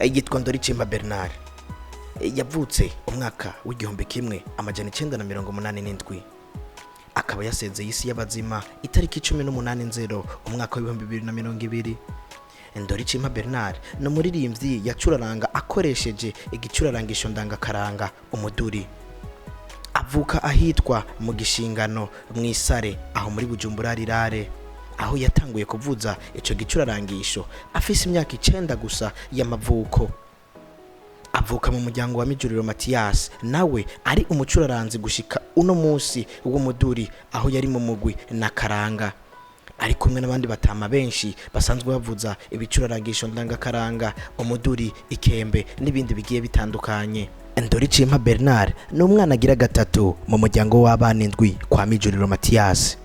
yitwa Ndoricimpa Bernard. Yavutse umwaka w'igihumbi kimwe amajana 987, akaba yasezeye isi y'abazima itariki 18/0 umwaka wa 2020. Ndoricimpa Bernard ni umuririmbyi yacuraranga akoresheje igicurarangisho ndangakaranga umuduri. Avuka ahitwa mu Gishingano mw'Isare aho muri Bujumbura Rirare, aho yatanguye kuvuza ico gicurarangisho afise imyaka 9 gusa y'amavuko. Avuka mu muryango wa Mijuriro Mathias, nawe ari umucuraranzi gushika uno munsi w'umuduri, aho yari mu mugwi na karanga, ari kumwe n'abandi batama benshi basanzwe bavuza ibicurarangisho ndangakaranga umuduri, ikembe n'ibindi bigiye bitandukanye. Ndoricimpa Bernard ni umwana agira gatatu mu muryango w'abana 7 kwa Mijuriro Mathias.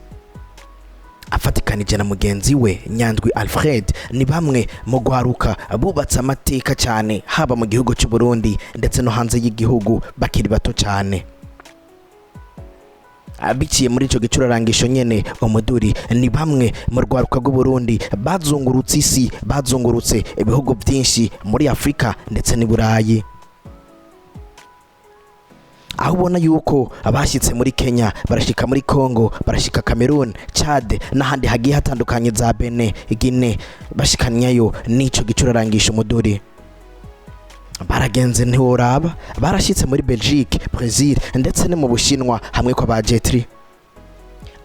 Afatikanije na mugenzi we Nyandwi Alfred, ni bamwe mu gwaruka bubatse amateka cyane haba mu gihugu cy'u Burundi ndetse no hanze y'igihugu bakiri bato cyane. Abiciye muri ico gicurarangisho nyene umuduri, ni bamwe mu rwaruka rw'u Burundi bazungurutse isi, bazungurutse ibihugu byinshi muri Afrika ndetse n'i Burayi. Aho ubona yuko abashyitse muri Kenya, barashika muri Congo, barashika Cameroon, Chad n'ahandi hagiye hatandukanye za Benin, Guinea, bashikanyayo n'ico gicurarangisho umuduri. Baragenze ntiworaba, barashyitse muri Belgique, Brazil ndetse no mu Bushinwa hamwe kwa ba Jetri.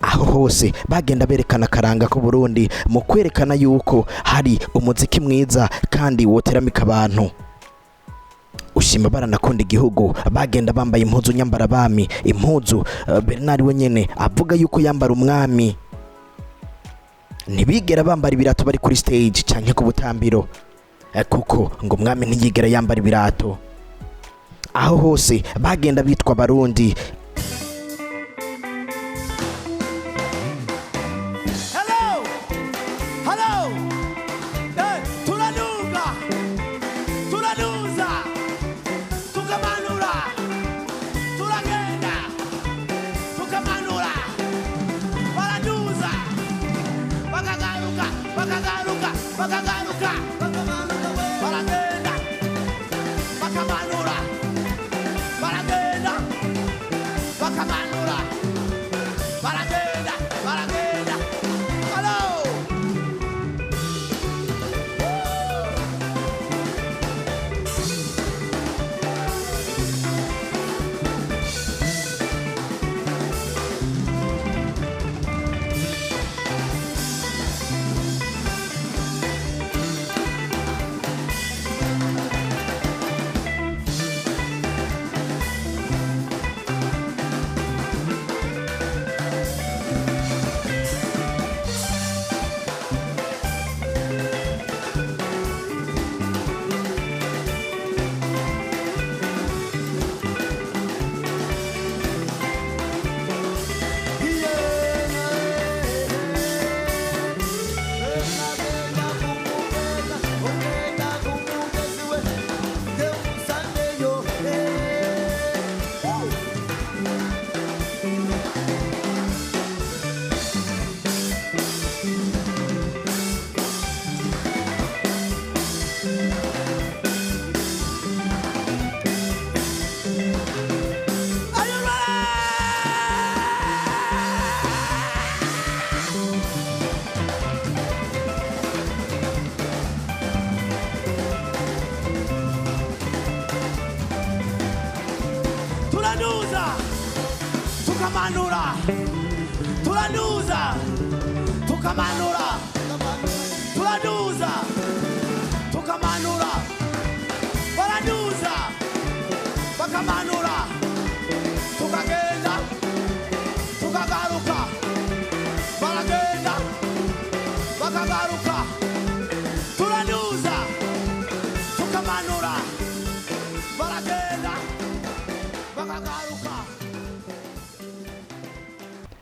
Aho hose bagenda berekana karanga ko Burundi mu kwerekana yuko hari umuziki mwiza kandi woteramika abantu. Ushima baranakunda igihugu, bagenda bambaye impuzu nyambara bami, impuzu Bernard we nyene avuga yuko yambara umwami. Ntibigera bambara ibirato bari kuri stage canke ku butambiro, kuko ngo umwami ntiyigera yambara ibirato. Aho hose bagenda bitwa Barundi.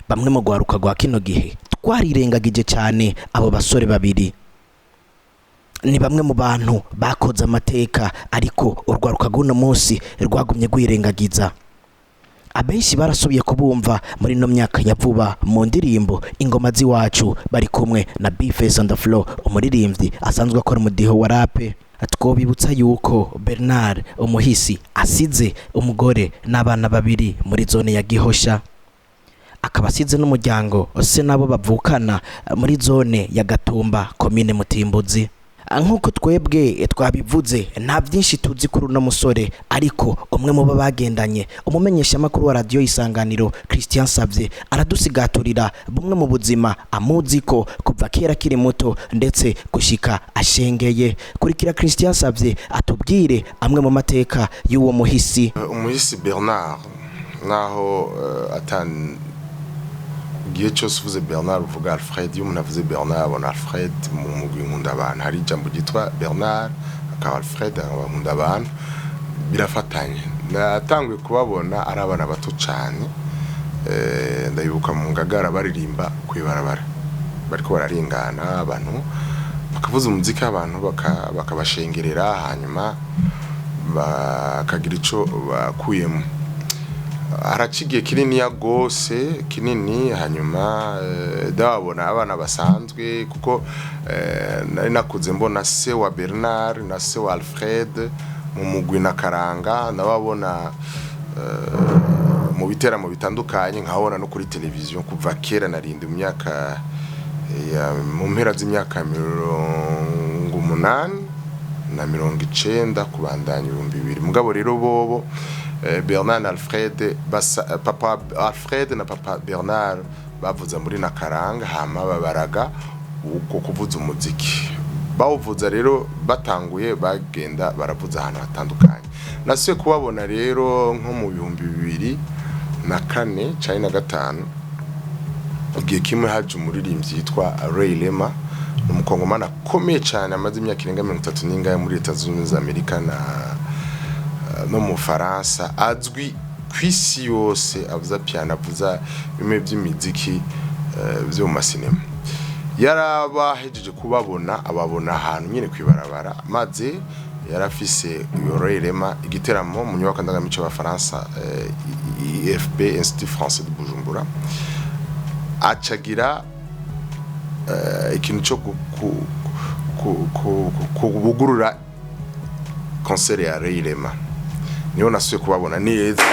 Bamwe mu gwaruka gwa kino gihe twarirengagije cyane abo basore babiri. Ni bamwe mu bantu bakoze amateka, ariko urwaruka guno munsi rwagumye gwirengagiza. Abenshi barasubiye kubumva muri no myaka ya vuba mu ndirimbo Ingoma z'iwacu, bari kumwe na B-Face on the Floor, umuririmbyi asanzwe akora umudiho wa rap. twobibutsa yuko Bernard Umuhisi asize umugore n'abana babiri muri zone ya Gihosha, akaba asize n'umuryango se nabo bavukana muri zone ya Gatumba komine Mutimbuzi. Nkuko twebwe twabivuze nta byinshi tuzi kuri uno musore, ariko umwe mu bagendanye umumenyesha makuru wa radio Isanganiro Christian Savye aradusigaturira bumwe mu buzima amuzi ko kuva kera kiri muto ndetse gushika ashengeye. Kurikira Christian Savye atubwire amwe mu mateka y'uwo muhisi. Umuhisi Bernard naho gihe cyose uvuze Bernard uvuga Alfred, iyo umuntu avuze Bernard abona Alfred mu mugwi nkunda abantu, hari ijambo ryitwa Bernard akaba Alfred akaba nkunda abantu, birafatanye. Natanguye kubabona ari abana bato cyane, ndayibuka mu Ngagara baririmba kwibarabara, bariko bararingana abantu bakavuza umuziki, abantu bakabashengerera, hanyuma bakagira ico bakuyemo. Haracigiye kinini ya gose kinini, hanyuma ndabona abana basanzwe kuko nari nakuze mbona se wa Bernard na se wa Alfred mu mugwi na Karanga, ndababona mu biteramo bitandukanye, nkabona no kuri televiziyo kuva kera narindi mu myaka mu mpera z'imyaka 80 na 90 kubandanya 2000. Mugabo rero bobo Bernard Alfred papa Alfred na papa Bernard bavuza muri Nakaranga, hama babaraga uko kuvuza umuziki. Bawuvuza rero batanguye bagenda baravuza ahantu hatandukanye. Nasuye kubabona rero nko mu 2004 cyane na 5, igihe kimwe haje umuririmbyi yitwa Ray Lema, umukongomana akomeye cyane amaze imyaka irenga 30 n'ingahe muri Leta Zunze Ubumwe za Amerika no mu Faransa, azwi kwisi yose, avuza piano, avuza bimwe by'imiziki byo mu masinema. Yarabahejeje kubabona, ababona ahantu nyine kwibarabara, maze yarafise yorelema igiteramo mu nyubako ndangamico y'Abafaransa, IFB Institut Français de Bujumbura, acagira ikintu cyo kubugurura concert ya Reilema. Niyo nasuye kubabona neza.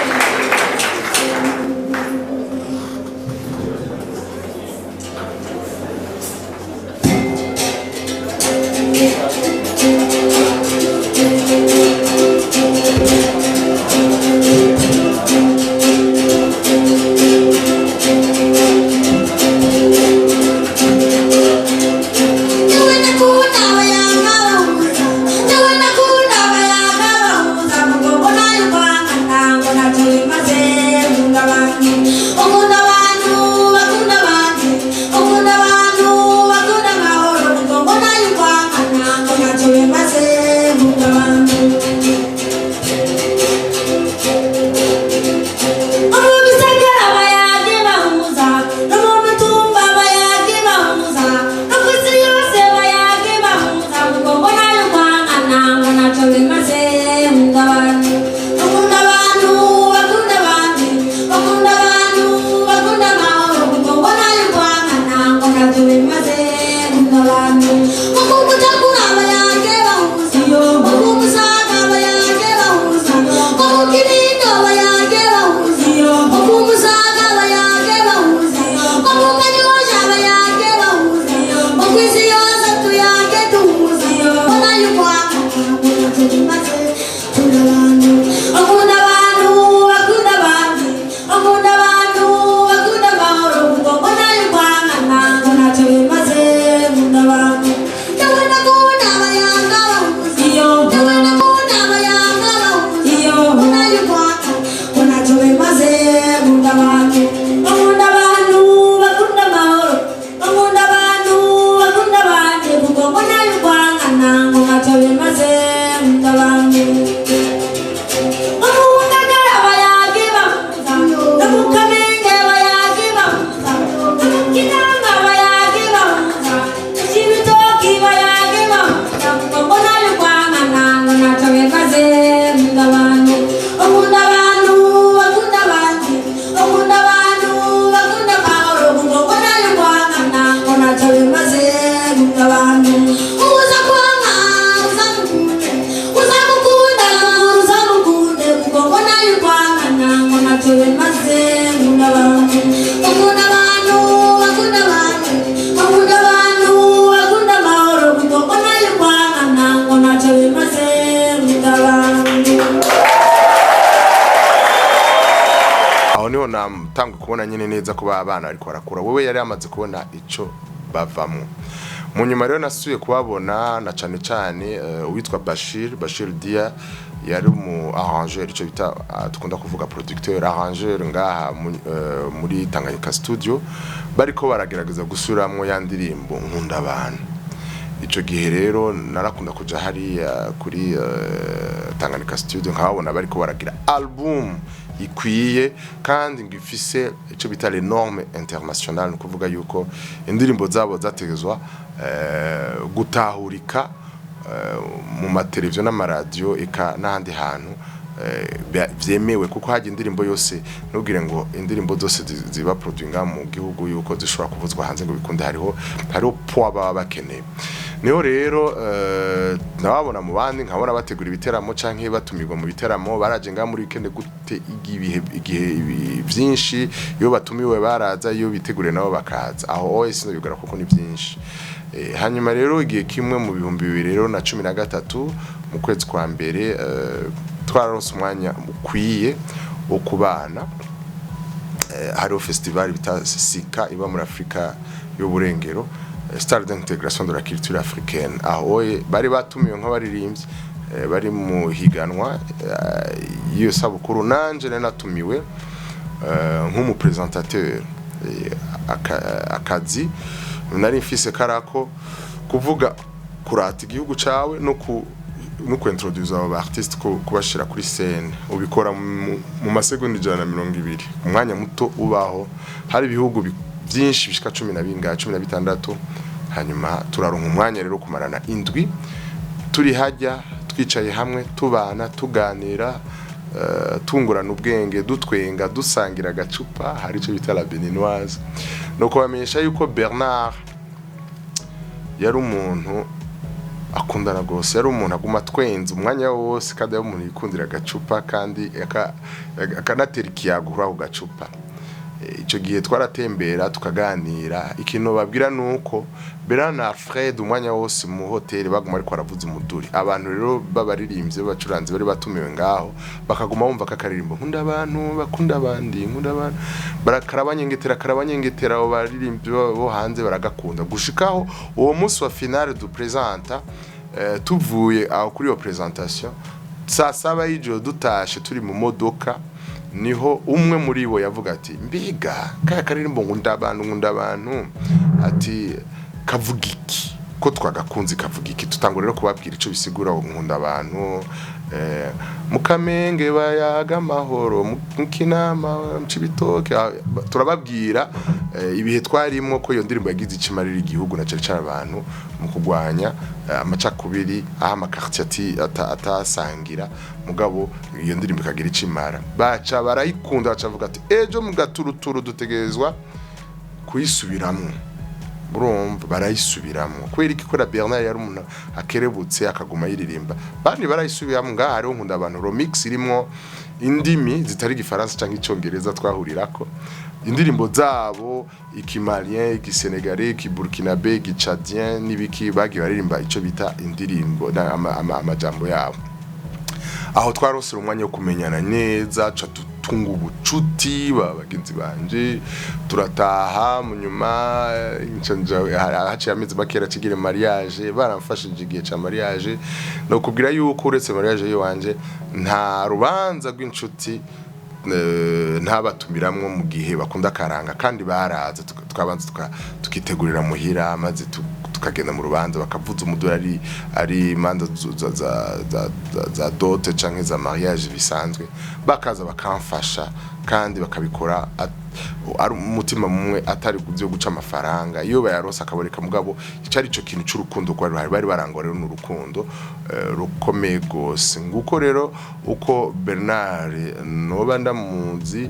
Thank you. aho niho natanga kubona nyine neza ko abana ariko barakura wewe yari amaze kubona ico bavamo mu nyuma rero nasuye kubabona na cyane cyane uwitwa Bashir Dia yari mu arrangeur ico bita tukunda kuvuga producteur arrangeur ngaha muri Tanganyika studio bariko baragerageza gusuramwo ya ndirimbo nkunda abantu ico gihe rero narakunda kuja hari kuri Tanganyika studio nkababona bariko baragira album ikwiye kandi ngifise ico bita les normes internationales kuvuga yuko indirimbo zabo zategezwa gutahurika mu mateleviziyo n'amaradio eka n'ahandi hantu vyemewe kuko haje indirimbo yose nubwire ngo indirimbo zose ziba produinga mu gihugu yuko zishobora kuvuzwa hanze ngo bikunde hariho poa baba bakeneye niho rero nababona mu bandi nkabona bategura ibiteramo canke batumirwa mu biteramo baraje nga muri weekend gute igihe byinshi iyo batumiwe baraza iyo bitegure nabo bakaza aho OS ndabigara kuko ni byinshi hanyuma rero igihe kimwe mu 2013 mu kwezi kwa mbere twaronse umwanya ukwiye wo kubana hari festival bita Sika iba muri Afrika y'uburengero Star d'intégration de la culture africaine aho bari batumiwe nk'abaririmbyi bari mu higanwa iyo sabukuru nanje natumiwe nk'umu présentateur akazi nari mfise karako kuvuga kurata igihugu cawe no kuintroduce aba artiste kubashira kuri scène ubikora mu masegonda 120 umwanya muto ubaho hari ibihugu byinshi bishika 16 hanyuma turaronka umwanya rero kumarana indwi turi hajya twicaye hamwe tubana tuganira tungurana ubwenge dutwenga dusangira agacupa hari ico bita la béninoise no kubamenyesha yuko Bernard yari umuntu akundana gose yari umuntu aguma twenza umwanya wose kandi yari umuntu yikundira agacupa kandi akanatera ikiyago kuri ako gacupa ico gihe twaratembera tukaganira ikintu babwira nuko Bernard Fred umwanya wose mu hotel baguma ariko aravuza umuduri abantu rero babaririmbye bacuranze bari batumiwe ngaho bakaguma bumva kakaririmbo nkunda abantu bakunda abandi nkunda abantu barakarabanye abo baririmbye bo hanze baragakunda gushikaho uwo munsi wa finale du présenta tuvuye aho kuri iyo présentation saa 7 y'ijoro dutashe turi mu modoka niho umwe muri bo yavuga ati mbiga kakaririmbo nkunda abantu ati kavuga iki ko twagakunze kavuga iki tutangura rero kubabwira ico bisigura nkunda abantu mukamenge bayaga amahoro mukinama mcibitoke turababwira ibihe twarimo ko iyo ndirimbo yagize ikimarira igihugu na cyane abantu mu kugwanya amacakubiri aha amakartier atasangira mugabo iyo ndirimbo ikagira ikimara baca barayikunda bacavuga ati ejo mugaturuturu dutegerezwa kuyisubiramwe burumva barayisubiramo kweri ikora Bernard yari umuntu akerebutse akaguma yiririmba bandi barayisubiramo ngaha hariho nkunda abantu remix irimo indimi zitari gifaransa cyangwa icyongereza twahurirako indirimbo zabo ikimalien ikisenegalais ikiburkinabe ikichadien nibiki bagi baririmba ico bita indirimbo amajambo yabo aho twarose umwanya wo kumenyana neza tunga ubucuti bagenzi banje turataha mu nyuma haciye amezi bakera kigire mariage baramfashije igihe ca mariage no kubwira yuko uretse mariage yo wanje nta rubanza rw'inshuti ntabatumiramwo mu gihe bakunda karanga kandi baraza tukabanza tukitegurira muhira maze tukagenda mu rubanza bakavuza umuduri ari manza za dote canke za mariage bisanzwe bakaza bakamfasha kandi bakabikora ari umutima mumwe atari byo guca amafaranga iyo bayarosa akaboreka mugabo icari ico kintu cy'urukundo kwa bari barangwa rero n'urukundo rukomeye gose nguko rero uko Bernard noba ndamuzi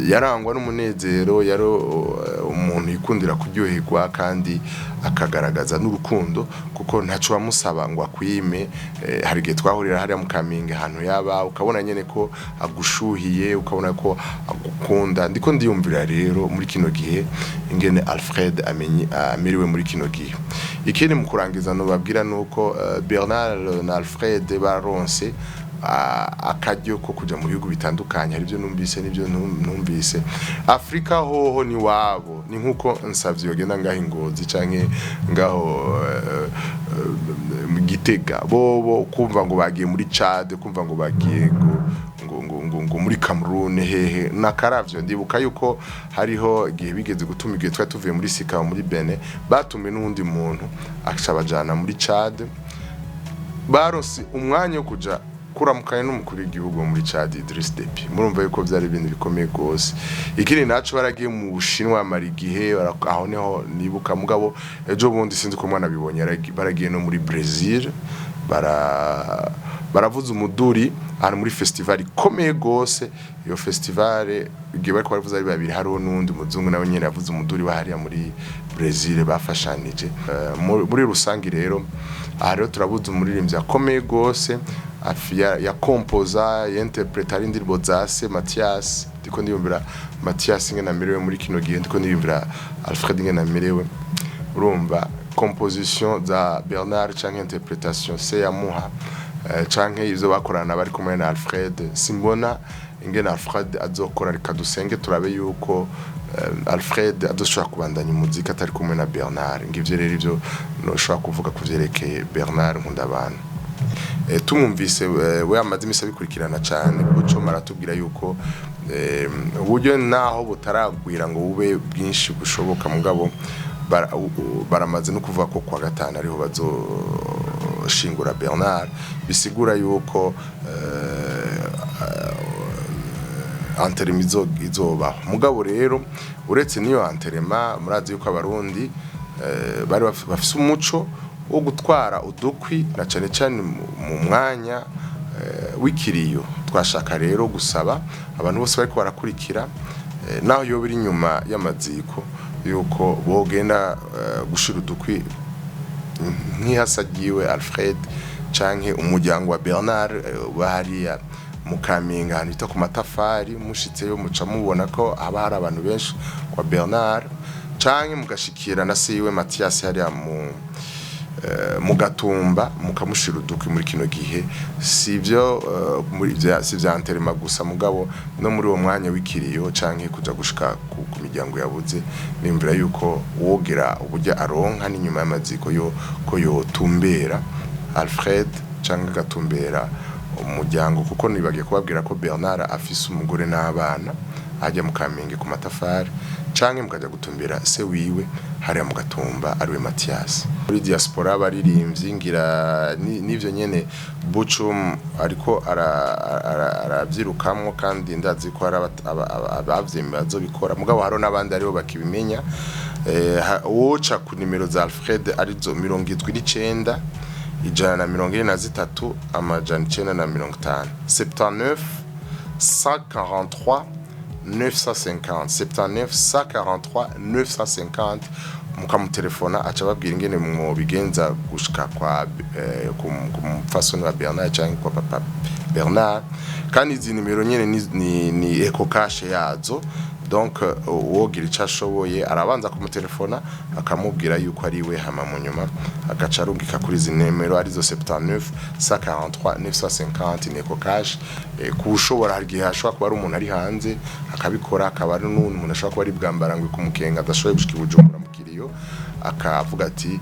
yarangwa n'umunezero yaro umuntu umuntu yikundira kuryoherwa kandi akagaragaza n'urukundo kuko ntaco bamusaba ngo akwime. Hari igihe twahurira hariya mu Kamenge ahantu yaba ukabona nyene ko agushuhiye, ukabona ko agukunda. Ndiko ndiyumvira rero muri kino gihe ingene Alfred amiriwe muri kino gihe. Ikindi mu kurangiza no babwira nuko Bernard na Alfred baronse akaryo ko kuja mu bihugu bitandukanye. Hari ibyo numvise n'ibyo numvise. Afrika hoho ni wabo, ni nkuko Nsavye yogenda ngaho Ingozi canke ngaho mu Gitega, bobo kumva ngo bagiye muri Chad, kumva ngo bagiye ngo muri Cameroon hehe nakaravyo. Ndibuka yuko hariho igihe bigeze gutuma igihe twa tuvuye muri Sika muri Benin, batume n'undi muntu akabajana muri Chad, baronse umwanya wo kuja kuramukanye n'umukuru w'igihugu muri Chad Idriss Deby. Murumva yuko byari ibintu bikomeye gose. Ikindi naco baragiye mu Bushinwa mari gihe aho neho nibuka mugabo ejo bundi sinzi ko mwana bibonye baragiye no muri Brazil baravuza umuduri ari muri festival ikomeye gose. Iyo festival igihe bariko baravuza ari babiri, hariho n'undi muzungu nawe nyene yavuze umuduri bahariya muri Brazil bafashanije. Muri rusangi rero aha rero turabuza umuririmbyi akomeye gose ya composa interpreta indirimbo zase Mathias. Ndiko ndiyumvira Mathias ngena merewe muri kino gihe, ndiko ndiyumvira Alfred ngena merewe. Urumva composition za Bernard canke interpretation se yamuha canke izo bakorana bari kumwe na Alfred. Simbona ingena Alfred azokora, reka dusenge turabe yuko Alfred adoshobora kubandanya umuziki atari kumwe na Bernard. Ngivyo rero ivyo noshobora kuvuga kuvyerekeye Bernard Nkundabana. Tumumvise we amaze imisi abikurikirana cyane kuko maratubwira yuko uburyo naho butaragwira ngo bube bwinshi bushoboka, mugabo baramaze no kuvuga ko kwa gatanu ariho bazoshingura Bernard. Bisigura yuko anterema izoba. Mugabo rero uretse niyo anterema, murazi yuko abarundi bari bafise umuco wo gutwara udukwi na cyane cyane mu mwanya w'ikiriyo. Twashaka rero gusaba abantu bose bari barakurikira naho yo biri nyuma y'amaziko yuko bogenda gushira udukwi nk'ihasagiwe Alfred canke umuryango wa Bernard bahariya mu Kamenge ahantu bita ku matafari. Mushitseyo muca mubona ko haba hari abantu benshi kwa Bernard, canke mugashikira na siwe Mathias hariya mu Gatumba mukamushira udukwi muri kino gihe. Sivyo muri sivyo anterema gusa, mugabo no muri uwo mwanya w'ikiriyo canke kuja gushika ku miryango yabuze. Nimvira yuko wogera uburyo aronka n'inyuma y'amaziko ko yotumbera Alfred canke gatumbera umuryango, kuko nibagiye kubabwira ko Bernard afise umugore n'abana ajya mu Kamenge ku matafari, canke mukaja gutumbera se wiwe hariya mu Gatumba ariwe Mathias. Muri diaspora baririmbyi ngira nivyo nyene Bucum ariko aravyirukamwo, kandi ndazi ko hari abavyemera bazobikora, mugabo haro n'abandi aribo bakibimenya. Woca ku nimero za Alfred arizo 79 123 amajana 950 79 143 950 79 143 950. Mukamutelefona aca babwira ingene mwobigenza gushika kwa ku mfasoni wa Bernard canke kwa papa Bernard. Kandi izi nimero nyene ni eco cash yazo, donc wogira ico ashoboye arabanza kumutelefona akamubwira yuko ari we, hama mu nyuma agaca arungika kuri izi nimero arizo 79 143 950 ni eco cash. Kushobora hari gihe ashobora kuba ari umuntu ari hanze akabikora, akaba ari n'umuntu ashobora kuba ari bwambarangwe kumukenga adashoboye gushika Bujumbura mukiriyo, akavuga ati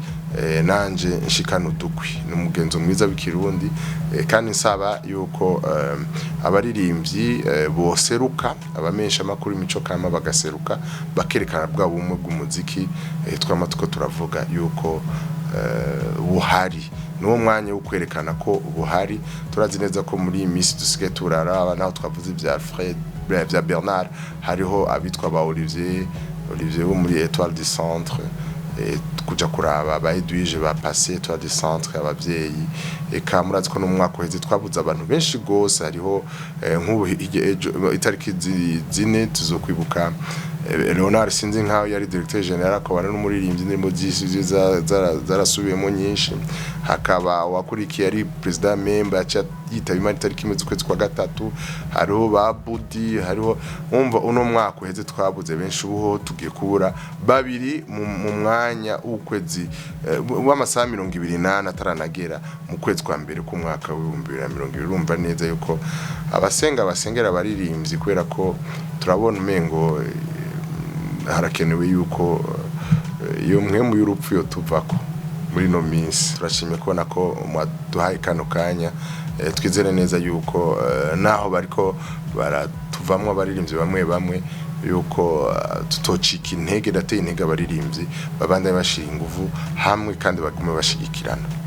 nanje nshikana udukwi. N'umugenzo mwiza w'ikirundi. Kandi nsaba yuko abaririmbyi boseruka, abamesha makuru imico kama bagaseruka bakerekana bwa bumwe bw'umuziki. Twamatuko turavuga yuko buhari n'uwo mwanya wo kwerekana ko buhari. Turazi neza ko muri iyi minsi dusigaye turaraba naho twavuze ibya Alfred bya Bernard, hariho abitwa ba Olivier bo muri Étoile du Centre, kuja kuraba ba Edwige ba passé Étoile du Centre abavyeyi. Eka murazi ko no mwaka uheze twabuza abantu benshi gose. Hariho nk'ubu itariki zine tuzokwibuka Leonard sinzi nkaho yari directeur general akaba n'umuririmbyi indirimbo z'isi zarasubiyemo nyinshi hakaba wakurikiye ari president member yitaba imana itariki imwe z'ukwezi kwa gatatu hariho ba Budi hariho umva uno mwaka uheze twabuze benshi ubuho tugiye kubura babiri mu mwanya w'ukwezi w'amasaha 28 ataranagera mu kwezi kwa mbere ku mwaka wa 2020 urumva neza yuko basengera abaririmbyi kubera ko turabona umengo harakenewe yuko iyo mwe mu y'urupfu yo tuvako muri no minsi turashimye kubona ko duhaye kano kanya twizere neza yuko naho bariko baratuvamwe abaririmbyi bamwe yuko tutocika intege dateye intege abaririmbyi babandanye bashira inguvu hamwe kandi bagume bashigikirana.